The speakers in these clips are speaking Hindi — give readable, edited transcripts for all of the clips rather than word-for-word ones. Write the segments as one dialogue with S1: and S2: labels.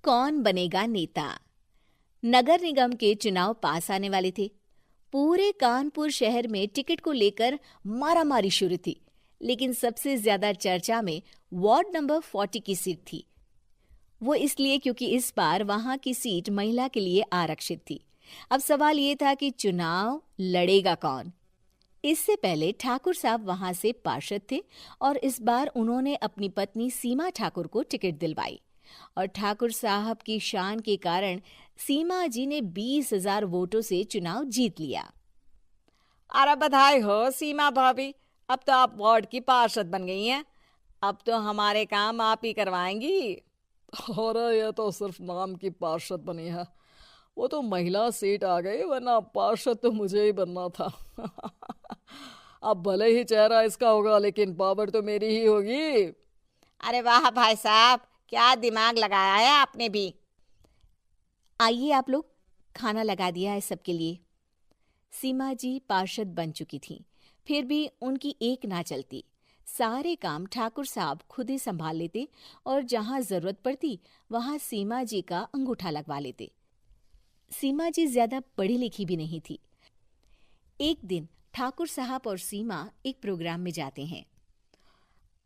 S1: कौन बनेगा नेता। नगर निगम के चुनाव पास आने वाले थे। पूरे कानपुर शहर में टिकट को लेकर मारामारी शुरू थी, लेकिन सबसे ज्यादा चर्चा में वार्ड नंबर 40 की सीट थी। वो इसलिए क्योंकि इस बार वहां की सीट महिला के लिए आरक्षित थी। अब सवाल ये था कि चुनाव लड़ेगा कौन। इससे पहले ठाकुर साहब वहां से पार्षद थे और इस बार उन्होंने अपनी पत्नी सीमा ठाकुर को टिकट दिलवाई और ठाकुर साहब की शान के कारण सीमा जी ने 20,000 वोटों से चुनाव जीत लिया।
S2: अरे बधाई हो सीमा भाभी, अब तो आप वार्ड की पार्षद बन गई हैं। अब तो हमारे काम आप ही करवाएंगी।
S3: अरे ये तो सिर्फ नाम की पार्षद बनी है, वो तो महिला सीट आ गई, वरना पार्षद तो मुझे ही बनना था। अब भले ही चेहरा इसका होगा, लेकिन पावर तो मेरी ही होगी।
S2: अरे वाह भाई साहब, क्या दिमाग लगाया है आपने भी।
S1: आइए आप लोग, खाना लगा दिया है सबके लिए। सीमा जी पार्षद बन चुकी थीं, फिर भी उनकी एक ना चलती। सारे काम ठाकुर साहब खुद ही संभाल लेते और जहां जरूरत पड़ती वहां सीमा जी का अंगूठा लगवा लेते। सीमा जी ज्यादा पढ़ी लिखी भी नहीं थी। एक दिन ठाकुर साहब और सीमा एक प्रोग्राम में जाते हैं।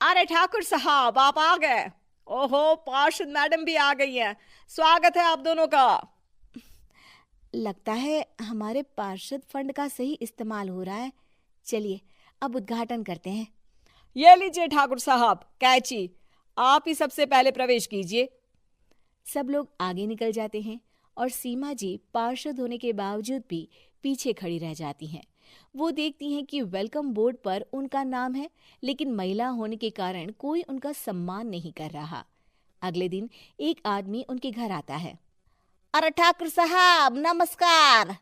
S2: अरे ठाकुर साहब, आप आ गए। ओहो, पार्षद मैडम भी आ गई हैं। स्वागत है आप दोनों का।
S1: लगता है हमारे पार्षद फंड का सही इस्तेमाल हो रहा है। चलिए अब उद्घाटन करते हैं।
S2: ये लीजिए ठाकुर साहब कैची, आप ही सबसे पहले प्रवेश कीजिए।
S1: सब लोग आगे निकल जाते हैं और सीमा जी पार्षद होने के बावजूद भी पीछे खड़ी रह जाती हैं। वो देखती हैं कि वेलकम बोर्ड पर उनका नाम है, लेकिन महिला होने के कारण कोई उनका सम्मान नहीं कर रहा। अगले दिन एक आदमी उनके घर आता है।
S2: अरे ठाकुर साहब नमस्कार।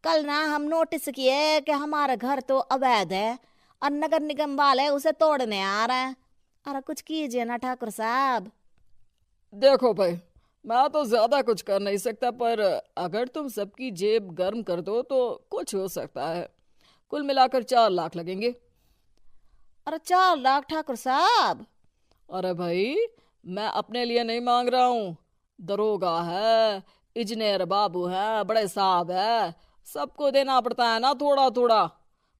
S2: कल ना हम नोटिस किए कि हमारा घर तो अवैध है और नगर निगम वाले उसे तोड़ने आ रहे हैं। अरे कुछ कीजिए ना ठाकुर साहब।
S3: देखो भाई, मैं तो ज्यादा कुछ कर नहीं सकता, पर अगर तुम सबकी जेब गर्म कर दो तो कुछ हो सकता है। कुल मिलाकर 4 लाख लगेंगे।
S2: अरे 4 लाख ठाकुर साहब?
S3: अरे भाई, मैं अपने लिए नहीं मांग रहा हूँ। दरोगा है, इंजीनियर बाबू है, बड़े साहब है, सबको देना पड़ता है ना थोड़ा थोड़ा।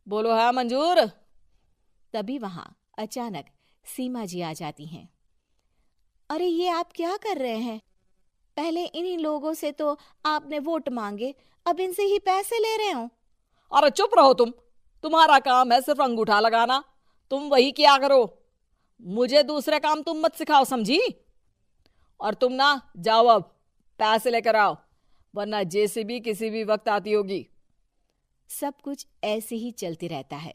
S3: बोलो है मंजूर?
S1: तभी वहां अचानक सीमा जी आ जाती हैं। अरे ये आप क्या कर रहे हैं? पहले इन्हीं लोगों से तो आपने वोट मांगे, अब इनसे ही पैसे ले रहे हो।
S3: अरे चुप रहो तुम। तुम्हारा काम है सिर्फ अंगूठा लगाना, तुम वही किया करो। मुझे दूसरे काम तुम मत सिखाओ, समझी? और तुम ना जाओ, अब पैसे लेकर आओ, वरना जेसीबी किसी भी वक्त आती होगी।
S1: सब कुछ ऐसे ही चलते रहता है।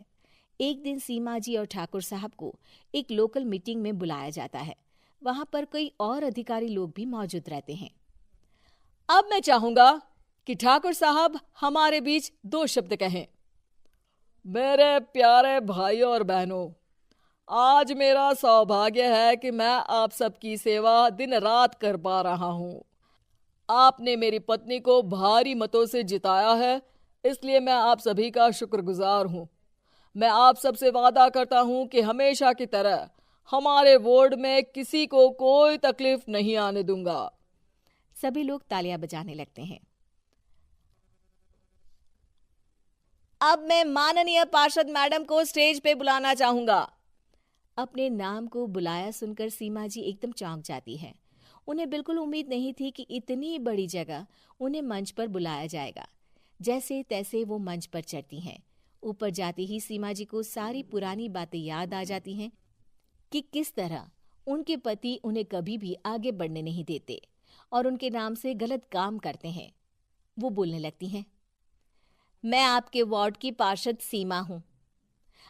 S1: एक दिन सीमा जी और ठाकुर साहब को एक लोकल मीटिंग में बुलाया जाता है। वहां पर कई और अधिकारी लोग भी मौजूद रहते हैं।
S3: अब मैं चाहूंगा कि ठाकुर साहब हमारे बीच 2 शब्द कहें। मेरे प्यारे भाइयों और बहनों, आज मेरा सौभाग्य है कि मैं आप सबकी सेवा दिन रात कर पा रहा हूं। आपने मेरी पत्नी को भारी मतों से जिताया है, इसलिए मैं आप सभी का शुक्रगुजार हूं। मैं आप सबसे वादा करता हूं कि हमेशा की तरह हमारे वार्ड में किसी को कोई तकलीफ नहीं आने दूंगा।
S1: सभी लोग तालियां बजाने लगते हैं।
S2: अब मैं माननीय पार्षद मैडम को स्टेज पे बुलाना चाहूंगा।
S1: अपने नाम को बुलाया सुनकर सीमा जी एकदम चौंक जाती है। उन्हें बिल्कुल उम्मीद नहीं थी कि इतनी बड़ी जगह उन्हें मंच पर बुलाया जाएगा। जैसे तैसे वो मंच पर चढ़ती हैं। ऊपर जाते ही सीमा जी को सारी पुरानी बातें याद आ जाती हैं कि किस तरह उनके पति उन्हें कभी भी आगे बढ़ने नहीं देते और उनके नाम से गलत काम करते हैं। वो बोलने लगती हैं। मैं आपके वार्ड की पार्षद सीमा हूं।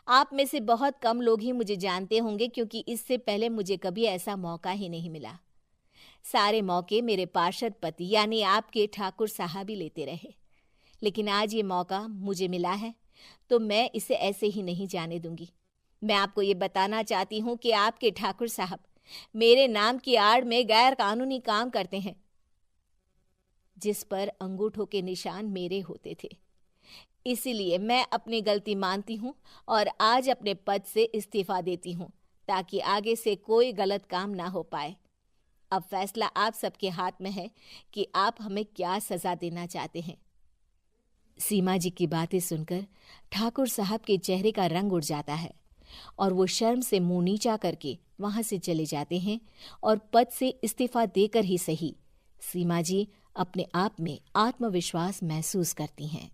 S1: आप में से बहुत कम लोग ही मुझे जानते होंगे, क्योंकि इससे पहले मुझे कभी ऐसा मौका ही नहीं मिला। सारे मौके मेरे पार्षद पति यानी आपके ठाकुर साहब ही लेते रहे, लेकिन आज ये मौका मुझे मिला है तो मैं इसे ऐसे ही नहीं जाने दूंगी। मैं आपको ये बताना चाहती हूँ कि आपके ठाकुर साहब मेरे नाम की आड़ में गैर कानूनी काम करते हैं, जिस पर अंगूठों के निशान मेरे होते थे। इसीलिए मैं अपनी गलती मानती हूँ और आज अपने पद से इस्तीफा देती हूँ, ताकि आगे से कोई गलत काम ना हो पाए। अब फैसला आप सबके हाथ में है कि आप हमें क्या सजा देना चाहते हैं। सीमा जी की बातें सुनकर ठाकुर साहब के चेहरे का रंग उड़ जाता है और वो शर्म से मुंह नीचा करके वहां से चले जाते हैं और पद से इस्तीफा देकर ही सही सीमा जी अपने आप में आत्मविश्वास महसूस करती हैं।